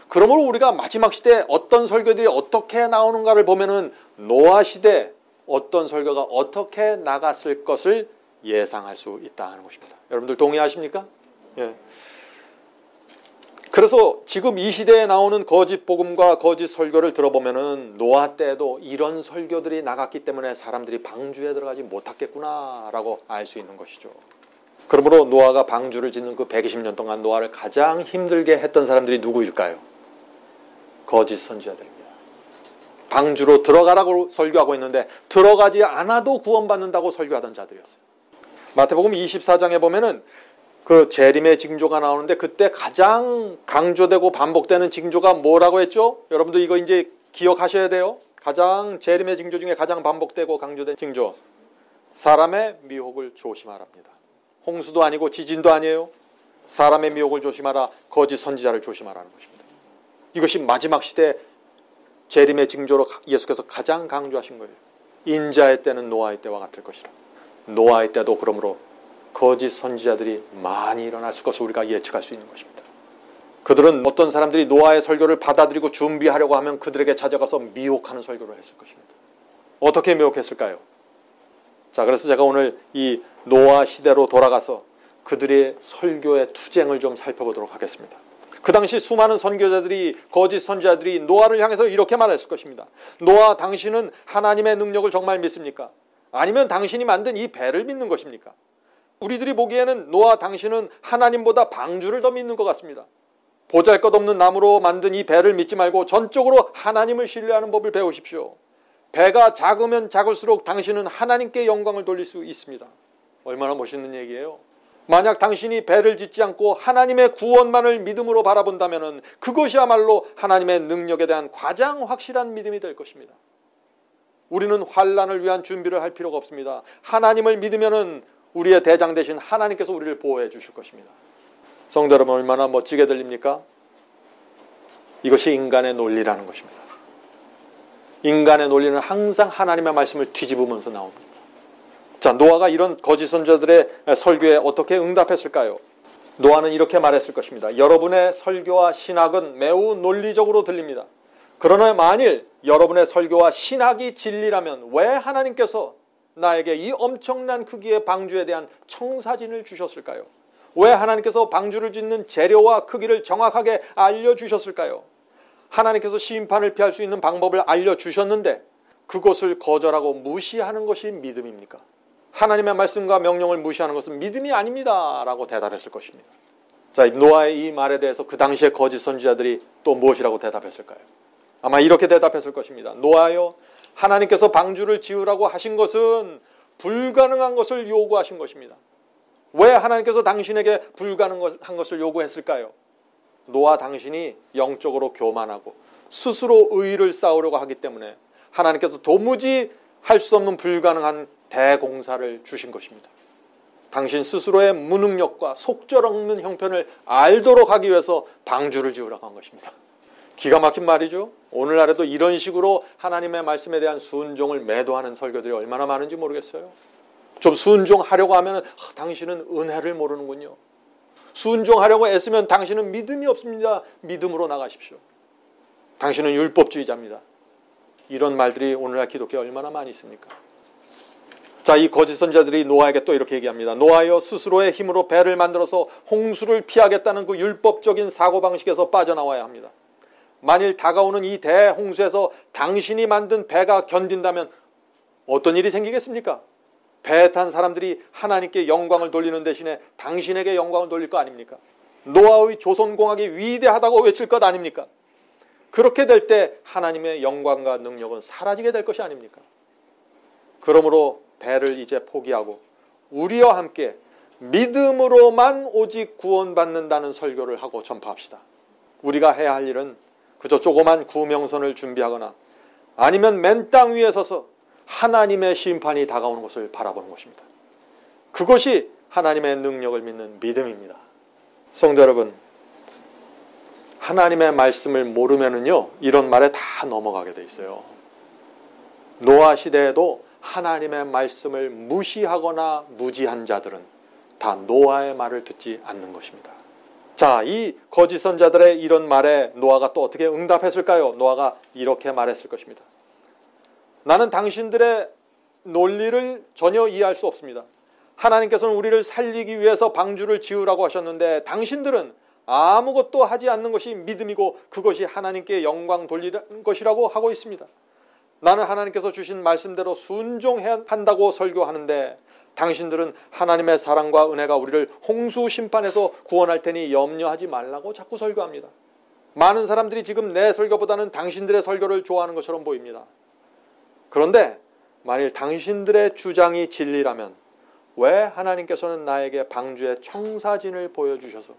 그러므로 우리가 마지막 시대에 어떤 설교들이 어떻게 나오는가를 보면은 노아 시대 어떤 설교가 어떻게 나갔을 것을 예상할 수 있다는 것입니다. 여러분들 동의하십니까? 예. 그래서 지금 이 시대에 나오는 거짓 복음과 거짓 설교를 들어보면은 노아 때에도 이런 설교들이 나갔기 때문에 사람들이 방주에 들어가지 못했겠구나라고 알 수 있는 것이죠. 그러므로 노아가 방주를 짓는 그 120년 동안 노아를 가장 힘들게 했던 사람들이 누구일까요? 거짓 선지자들입니다. 방주로 들어가라고 설교하고 있는데 들어가지 않아도 구원받는다고 설교하던 자들이었어요. 마태복음 24장에 보면은 그 재림의 징조가 나오는데 그때 가장 강조되고 반복되는 징조가 뭐라고 했죠? 여러분들 이거 이제 기억하셔야 돼요. 가장 재림의 징조 중에 가장 반복되고 강조된 징조. 사람의 미혹을 조심하랍니다. 홍수도 아니고 지진도 아니에요. 사람의 미혹을 조심하라. 거짓 선지자를 조심하라는 것입니다. 이것이 마지막 시대 재림의 징조로 예수께서 가장 강조하신 거예요. 인자의 때는 노아의 때와 같을 것이라. 노아의 때도 그러므로 거짓 선지자들이 많이 일어났을 것을 우리가 예측할 수 있는 것입니다. 그들은 어떤 사람들이 노아의 설교를 받아들이고 준비하려고 하면 그들에게 찾아가서 미혹하는 설교를 했을 것입니다. 어떻게 미혹했을까요? 자, 그래서 제가 오늘 이 노아 시대로 돌아가서 그들의 설교의 투쟁을 좀 살펴보도록 하겠습니다. 그 당시 수많은 선교자들이, 거짓 선지자들이 노아를 향해서 이렇게 말했을 것입니다. 노아, 당신은 하나님의 능력을 정말 믿습니까? 아니면 당신이 만든 이 배를 믿는 것입니까? 우리들이 보기에는 노아, 당신은 하나님보다 방주를 더 믿는 것 같습니다. 보잘것없는 나무로 만든 이 배를 믿지 말고 전적으로 하나님을 신뢰하는 법을 배우십시오. 배가 작으면 작을수록 당신은 하나님께 영광을 돌릴 수 있습니다. 얼마나 멋있는 얘기예요. 만약 당신이 배를 짓지 않고 하나님의 구원만을 믿음으로 바라본다면 그것이야말로 하나님의 능력에 대한 가장 확실한 믿음이 될 것입니다. 우리는 환난을 위한 준비를 할 필요가 없습니다. 하나님을 믿으면 우리의 대장 대신 하나님께서 우리를 보호해 주실 것입니다. 성도 여러분, 얼마나 멋지게 들립니까? 이것이 인간의 논리라는 것입니다. 인간의 논리는 항상 하나님의 말씀을 뒤집으면서 나옵니다. 자, 노아가 이런 거짓 선지자들의 설교에 어떻게 응답했을까요? 노아는 이렇게 말했을 것입니다. 여러분의 설교와 신학은 매우 논리적으로 들립니다. 그러나 만일 여러분의 설교와 신학이 진리라면 왜 하나님께서 나에게 이 엄청난 크기의 방주에 대한 청사진을 주셨을까요? 왜 하나님께서 방주를 짓는 재료와 크기를 정확하게 알려주셨을까요? 하나님께서 심판을 피할 수 있는 방법을 알려주셨는데 그것을 거절하고 무시하는 것이 믿음입니까? 하나님의 말씀과 명령을 무시하는 것은 믿음이 아닙니다 라고 대답했을 것입니다. 자, 노아의 이 말에 대해서 그 당시의 거짓 선지자들이 또 무엇이라고 대답했을까요? 아마 이렇게 대답했을 것입니다. 노아여, 하나님께서 방주를 지으라고 하신 것은 불가능한 것을 요구하신 것입니다. 왜 하나님께서 당신에게 불가능한 것을 요구했을까요? 노아 당신이 영적으로 교만하고 스스로 의의를 쌓으려고 하기 때문에 하나님께서 도무지 할 수 없는 불가능한 대공사를 주신 것입니다. 당신 스스로의 무능력과 속절없는 형편을 알도록 하기 위해서 방주를 지으라고 한 것입니다. 기가 막힌 말이죠. 오늘날에도 이런 식으로 하나님의 말씀에 대한 순종을 매도하는 설교들이 얼마나 많은지 모르겠어요. 좀 순종하려고 하면 당신은 은혜를 모르는군요. 순종하려고 애쓰면 당신은 믿음이 없습니다. 믿음으로 나가십시오. 당신은 율법주의자입니다. 이런 말들이 오늘날 기독교에 얼마나 많이 있습니까? 자, 이 거짓 선지자들이 노아에게 또 이렇게 얘기합니다. 노아여, 스스로의 힘으로 배를 만들어서 홍수를 피하겠다는 그 율법적인 사고방식에서 빠져나와야 합니다. 만일 다가오는 이 대홍수에서 당신이 만든 배가 견딘다면 어떤 일이 생기겠습니까? 배에 탄 사람들이 하나님께 영광을 돌리는 대신에 당신에게 영광을 돌릴 거 아닙니까? 노아의 조선공학이 위대하다고 외칠 것 아닙니까? 그렇게 될 때 하나님의 영광과 능력은 사라지게 될 것이 아닙니까? 그러므로 배를 이제 포기하고 우리와 함께 믿음으로만 오직 구원받는다는 설교를 하고 전파합시다. 우리가 해야 할 일은 그저 조그만 구명선을 준비하거나 아니면 맨 땅 위에 서서 하나님의 심판이 다가오는 것을 바라보는 것입니다. 그것이 하나님의 능력을 믿는 믿음입니다. 성도 여러분, 하나님의 말씀을 모르면은요, 이런 말에 다 넘어가게 돼 있어요. 노아 시대에도 하나님의 말씀을 무시하거나 무지한 자들은 다 노아의 말을 듣지 않는 것입니다. 자, 이 거짓 선자들의 이런 말에 노아가 또 어떻게 응답했을까요? 노아가 이렇게 말했을 것입니다. 나는 당신들의 논리를 전혀 이해할 수 없습니다. 하나님께서는 우리를 살리기 위해서 방주를 지으라고 하셨는데 당신들은 아무것도 하지 않는 것이 믿음이고 그것이 하나님께 영광 돌리는 것이라고 하고 있습니다. 나는 하나님께서 주신 말씀대로 순종해야 한다고 설교하는데 당신들은 하나님의 사랑과 은혜가 우리를 홍수 심판에서 구원할 테니 염려하지 말라고 자꾸 설교합니다. 많은 사람들이 지금 내 설교보다는 당신들의 설교를 좋아하는 것처럼 보입니다. 그런데 만일 당신들의 주장이 진리라면 왜 하나님께서는 나에게 방주의 청사진을 보여주셔서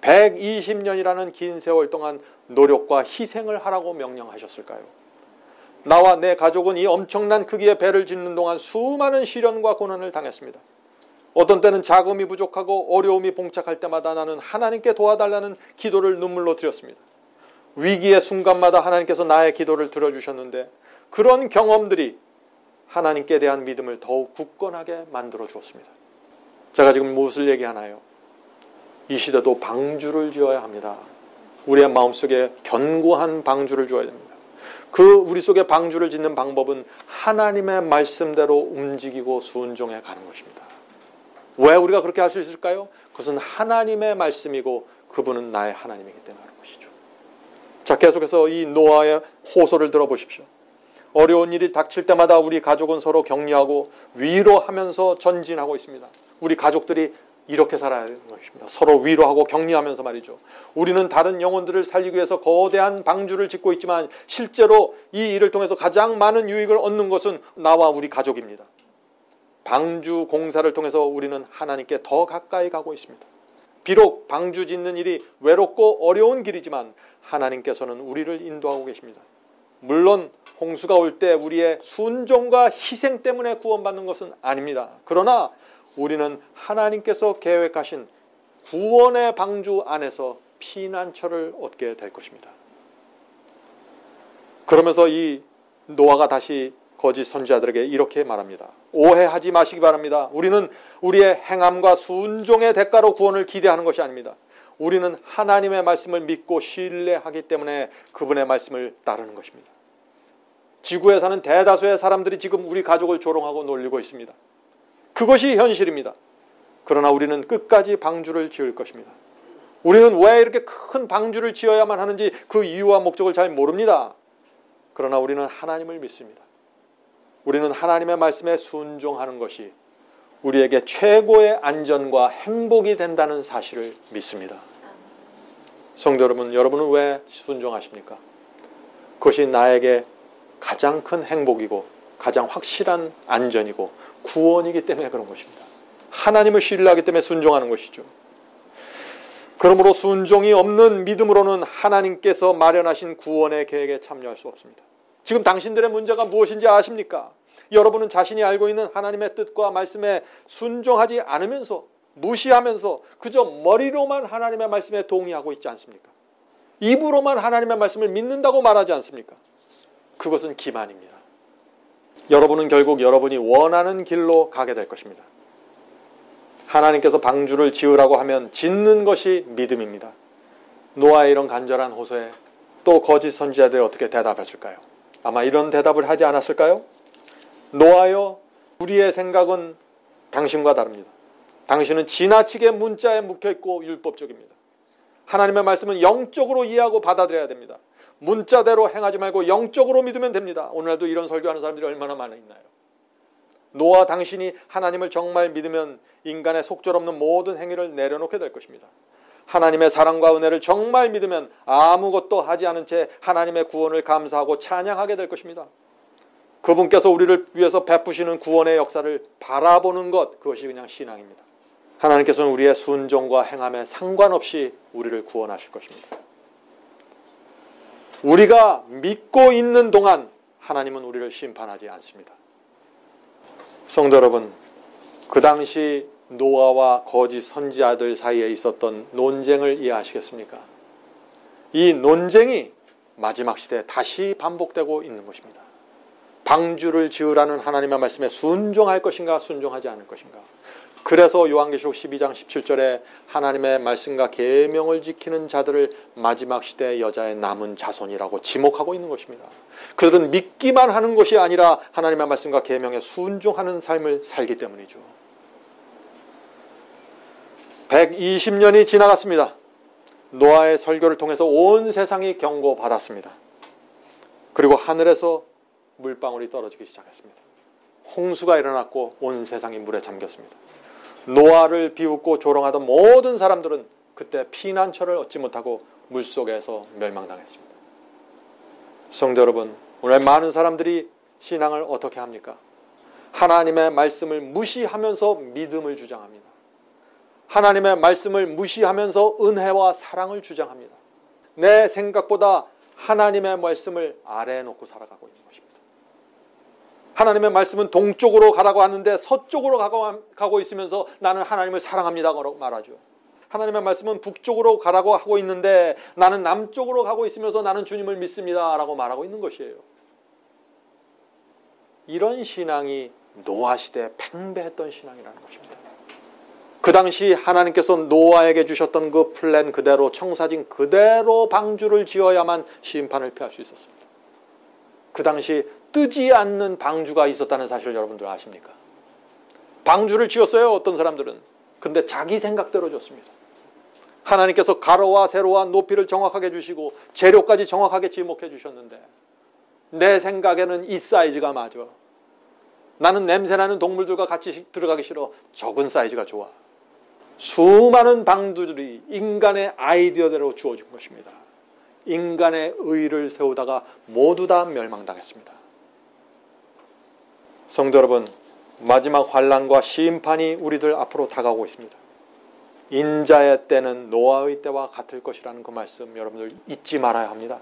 120년이라는 긴 세월 동안 노력과 희생을 하라고 명령하셨을까요? 나와 내 가족은 이 엄청난 크기의 배를 짓는 동안 수많은 시련과 고난을 당했습니다. 어떤 때는 자금이 부족하고 어려움이 봉착할 때마다 나는 하나님께 도와달라는 기도를 눈물로 드렸습니다. 위기의 순간마다 하나님께서 나의 기도를 들어주셨는데 그런 경험들이 하나님께 대한 믿음을 더욱 굳건하게 만들어 주었습니다. 제가 지금 무엇을 얘기하나요? 이 시대도 방주를 지어야 합니다. 우리의 마음속에 견고한 방주를 지어야 됩니다. 그 우리 속에 방주를 짓는 방법은 하나님의 말씀대로 움직이고 순종해 가는 것입니다. 왜 우리가 그렇게 할 수 있을까요? 그것은 하나님의 말씀이고 그분은 나의 하나님이기 때문에 하는 것이죠. 자, 계속해서 이 노아의 호소를 들어보십시오. 어려운 일이 닥칠 때마다 우리 가족은 서로 격려하고 위로하면서 전진하고 있습니다. 우리 가족들이 이렇게 살아야 하는 것입니다. 서로 위로하고 격려하면서 말이죠. 우리는 다른 영혼들을 살리기 위해서 거대한 방주를 짓고 있지만 실제로 이 일을 통해서 가장 많은 유익을 얻는 것은 나와 우리 가족입니다. 방주 공사를 통해서 우리는 하나님께 더 가까이 가고 있습니다. 비록 방주 짓는 일이 외롭고 어려운 길이지만 하나님께서는 우리를 인도하고 계십니다. 물론 홍수가 올 때 우리의 순종과 희생 때문에 구원받는 것은 아닙니다. 그러나 우리는 하나님께서 계획하신 구원의 방주 안에서 피난처를 얻게 될 것입니다. 그러면서 이 노아가 다시 거짓 선지자들에게 이렇게 말합니다. 오해하지 마시기 바랍니다. 우리는 우리의 행함과 순종의 대가로 구원을 기대하는 것이 아닙니다. 우리는 하나님의 말씀을 믿고 신뢰하기 때문에 그분의 말씀을 따르는 것입니다. 지구에 사는 대다수의 사람들이 지금 우리 가족을 조롱하고 놀리고 있습니다. 그것이 현실입니다. 그러나 우리는 끝까지 방주를 지을 것입니다. 우리는 왜 이렇게 큰 방주를 지어야만 하는지 그 이유와 목적을 잘 모릅니다. 그러나 우리는 하나님을 믿습니다. 우리는 하나님의 말씀에 순종하는 것이 우리에게 최고의 안전과 행복이 된다는 사실을 믿습니다. 성도 여러분, 여러분은 왜 순종하십니까? 그것이 나에게 가장 큰 행복이고 가장 확실한 안전이고 구원이기 때문에 그런 것입니다. 하나님을 신뢰하기 때문에 순종하는 것이죠. 그러므로 순종이 없는 믿음으로는 하나님께서 마련하신 구원의 계획에 참여할 수 없습니다. 지금 당신들의 문제가 무엇인지 아십니까? 여러분은 자신이 알고 있는 하나님의 뜻과 말씀에 순종하지 않으면서 무시하면서 그저 머리로만 하나님의 말씀에 동의하고 있지 않습니까? 입으로만 하나님의 말씀을 믿는다고 말하지 않습니까? 그것은 기만입니다. 여러분은 결국 여러분이 원하는 길로 가게 될 것입니다. 하나님께서 방주를 지으라고 하면 짓는 것이 믿음입니다. 노아의 이런 간절한 호소에 또 거짓 선지자들이 어떻게 대답했을까요? 아마 이런 대답을 하지 않았을까요? 노아여, 우리의 생각은 당신과 다릅니다. 당신은 지나치게 문자에 묵혀있고 율법적입니다. 하나님의 말씀은 영적으로 이해하고 받아들여야 됩니다. 문자대로 행하지 말고 영적으로 믿으면 됩니다. 오늘날도 이런 설교하는 사람들이 얼마나 많이 있나요? 노아, 당신이 하나님을 정말 믿으면 인간의 속절없는 모든 행위를 내려놓게 될 것입니다. 하나님의 사랑과 은혜를 정말 믿으면 아무것도 하지 않은 채 하나님의 구원을 감사하고 찬양하게 될 것입니다. 그분께서 우리를 위해서 베푸시는 구원의 역사를 바라보는 것, 그것이 그냥 신앙입니다. 하나님께서는 우리의 순종과 행함에 상관없이 우리를 구원하실 것입니다. 우리가 믿고 있는 동안 하나님은 우리를 심판하지 않습니다. 성도 여러분, 그 당시 노아와 거짓 선지자들 사이에 있었던 논쟁을 이해하시겠습니까? 이 논쟁이 마지막 시대에 다시 반복되고 있는 것입니다. 방주를 지으라는 하나님의 말씀에 순종할 것인가 순종하지 않을 것인가. 그래서 요한계시록 12장 17절에 하나님의 말씀과 계명을 지키는 자들을 마지막 시대의 여자의 남은 자손이라고 지목하고 있는 것입니다. 그들은 믿기만 하는 것이 아니라 하나님의 말씀과 계명에 순종하는 삶을 살기 때문이죠. 120년이 지나갔습니다. 노아의 설교를 통해서 온 세상이 경고받았습니다. 그리고 하늘에서 물방울이 떨어지기 시작했습니다. 홍수가 일어났고 온 세상이 물에 잠겼습니다. 노아를 비웃고 조롱하던 모든 사람들은 그때 피난처를 얻지 못하고 물속에서 멸망당했습니다. 성도 여러분, 오늘 많은 사람들이 신앙을 어떻게 합니까? 하나님의 말씀을 무시하면서 믿음을 주장합니다. 하나님의 말씀을 무시하면서 은혜와 사랑을 주장합니다. 내 생각보다 하나님의 말씀을 아래에 놓고 살아가고 있는 것입니다. 하나님의 말씀은 동쪽으로 가라고 하는데 서쪽으로 가고 있으면서 나는 하나님을 사랑합니다라고 말하죠. 하나님의 말씀은 북쪽으로 가라고 하고 있는데 나는 남쪽으로 가고 있으면서 나는 주님을 믿습니다라고 말하고 있는 것이에요. 이런 신앙이 노아 시대에 팽배했던 신앙이라는 것입니다. 그 당시 하나님께서 노아에게 주셨던 그 플랜 그대로, 청사진 그대로 방주를 지어야만 심판을 피할 수 있었습니다. 그 당시 뜨지 않는 방주가 있었다는 사실을 여러분들 아십니까? 방주를 지었어요, 어떤 사람들은. 근데 자기 생각대로 졌습니다. 하나님께서 가로와 세로와 높이를 정확하게 주시고 재료까지 정확하게 지목해 주셨는데 내 생각에는 이 사이즈가 맞아. 나는 냄새나는 동물들과 같이 들어가기 싫어. 적은 사이즈가 좋아. 수많은 방주들이 인간의 아이디어대로 주어진 것입니다. 인간의 의를 세우다가 모두 다 멸망당했습니다. 성도 여러분, 마지막 환난과 심판이 우리들 앞으로 다가오고 있습니다. 인자의 때는 노아의 때와 같을 것이라는 그 말씀 여러분들 잊지 말아야 합니다.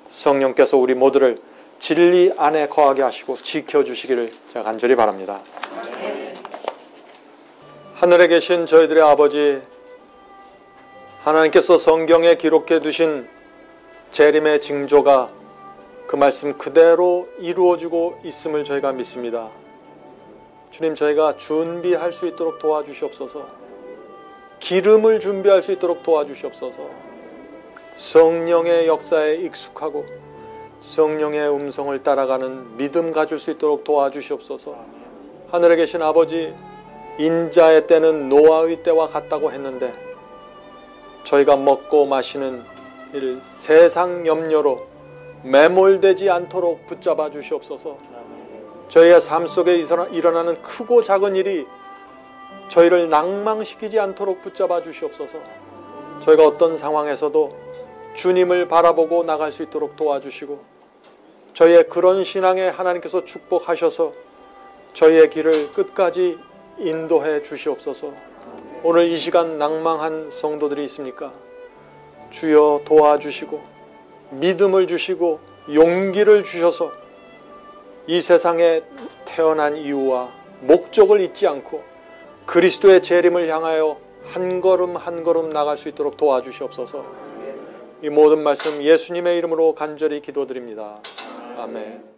성령께서 우리 모두를 진리 안에 거하게 하시고 지켜주시기를 제가 간절히 바랍니다. 하늘에 계신 저희들의 아버지, 하나님께서 성경에 기록해 두신 재림의 징조가 그 말씀 그대로 이루어지고 있음을 저희가 믿습니다. 주님, 저희가 준비할 수 있도록 도와주시옵소서. 기름을 준비할 수 있도록 도와주시옵소서. 성령의 역사에 익숙하고 성령의 음성을 따라가는 믿음 가질 수 있도록 도와주시옵소서. 하늘에 계신 아버지, 인자의 때는 노아의 때와 같다고 했는데 저희가 먹고 마시는 일 세상 염려로 매몰되지 않도록 붙잡아 주시옵소서. 저희의 삶 속에 일어나는 크고 작은 일이 저희를 낭망시키지 않도록 붙잡아 주시옵소서. 저희가 어떤 상황에서도 주님을 바라보고 나갈 수 있도록 도와주시고 저희의 그런 신앙에 하나님께서 축복하셔서 저희의 길을 끝까지 인도해 주시옵소서. 오늘 이 시간 낭망한 성도들이 있습니까? 주여 도와주시고 믿음을 주시고 용기를 주셔서 이 세상에 태어난 이유와 목적을 잊지 않고 그리스도의 재림을 향하여 한 걸음 한 걸음 나갈 수 있도록 도와주시옵소서. 이 모든 말씀 예수님의 이름으로 간절히 기도드립니다. 아멘.